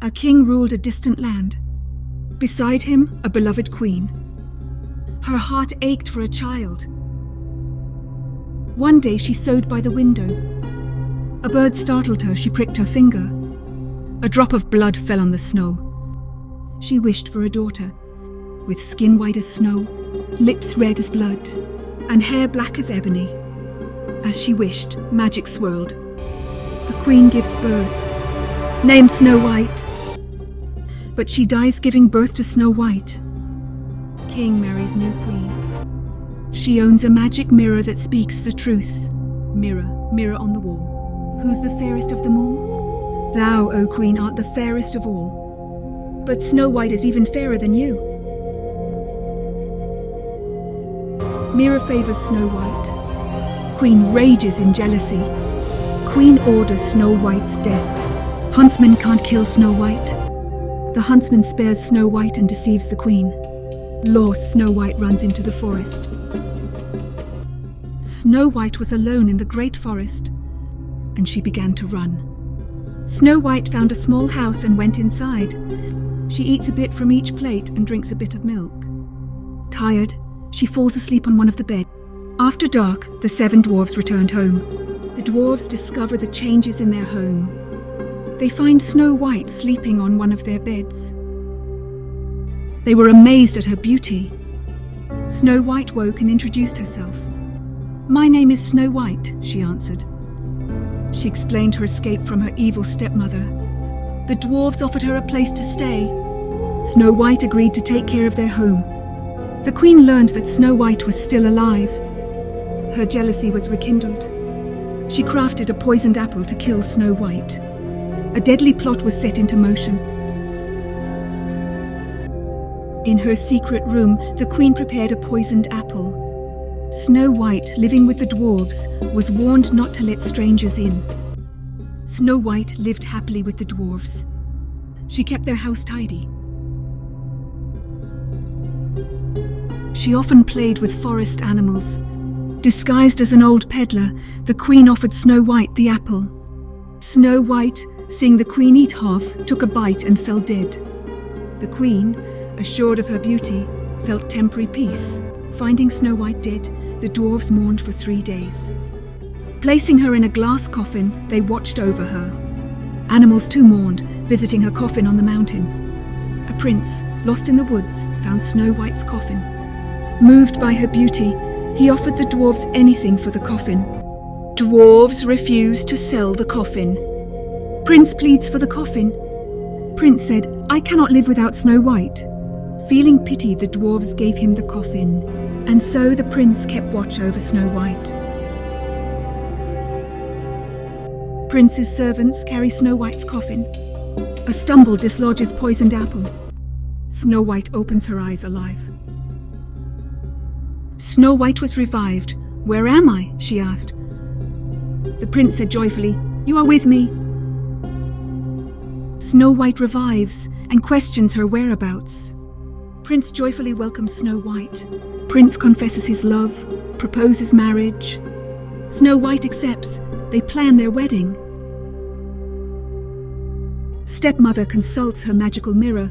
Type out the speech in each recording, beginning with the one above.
A king ruled a distant land. Beside him, a beloved queen. Her heart ached for a child. One day she sewed by the window. A bird startled her, she pricked her finger. A drop of blood fell on the snow. She wished for a daughter, with skin white as snow, lips red as blood, and hair black as ebony. As she wished, magic swirled. A queen gives birth, named Snow White. But she dies giving birth to Snow White. King marries new queen. She owns a magic mirror that speaks the truth. Mirror, mirror on the wall, who's the fairest of them all? Thou, O queen, art the fairest of all. But Snow White is even fairer than you. Mirror favors Snow White. Queen rages in jealousy. Queen orders Snow White's death. Huntsman can't kill Snow White. The huntsman spares Snow White and deceives the queen. Lost, Snow White runs into the forest. Snow White was alone in the great forest, and she began to run. Snow White found a small house and went inside. She eats a bit from each plate and drinks a bit of milk. Tired, she falls asleep on one of the beds. After dark, the 7 dwarfs returned home. The dwarfs discover the changes in their home. They find Snow White sleeping on one of their beds. They were amazed at her beauty. Snow White woke and introduced herself. "My name is Snow White," she answered. She explained her escape from her evil stepmother. The dwarves offered her a place to stay. Snow White agreed to take care of their home. The queen learned that Snow White was still alive. Her jealousy was rekindled. She crafted a poisoned apple to kill Snow White. A deadly plot was set into motion. In her secret room, the queen prepared a poisoned apple. Snow White, living with the dwarves, was warned not to let strangers in. Snow White lived happily with the dwarves. She kept their house tidy. She often played with forest animals. Disguised as an old peddler, the queen offered Snow White the apple. Snow White, seeing the queen eat half, took a bite and fell dead. The queen, assured of her beauty, felt temporary peace. Finding Snow White dead, the dwarves mourned for 3 days. Placing her in a glass coffin, they watched over her. Animals too mourned, visiting her coffin on the mountain. A prince, lost in the woods, found Snow White's coffin. Moved by her beauty, he offered the dwarves anything for the coffin. Dwarves refused to sell the coffin. Prince pleads for the coffin. Prince said, "I cannot live without Snow White." Feeling pity, the dwarves gave him the coffin, and so the prince kept watch over Snow White. Prince's servants carry Snow White's coffin. A stumble dislodges poisoned apple. Snow White opens her eyes alive. Snow White was revived. "Where am I?" she asked. The prince said joyfully, "You are with me." Snow White revives and questions her whereabouts. Prince joyfully welcomes Snow White. Prince confesses his love, proposes marriage. Snow White accepts. They plan their wedding. Stepmother consults her magical mirror.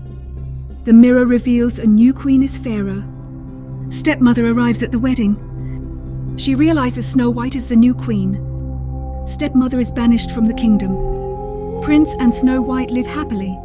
The mirror reveals a new queen is fairer. Stepmother arrives at the wedding. She realizes Snow White is the new queen. Stepmother is banished from the kingdom. Prince and Snow White live happily.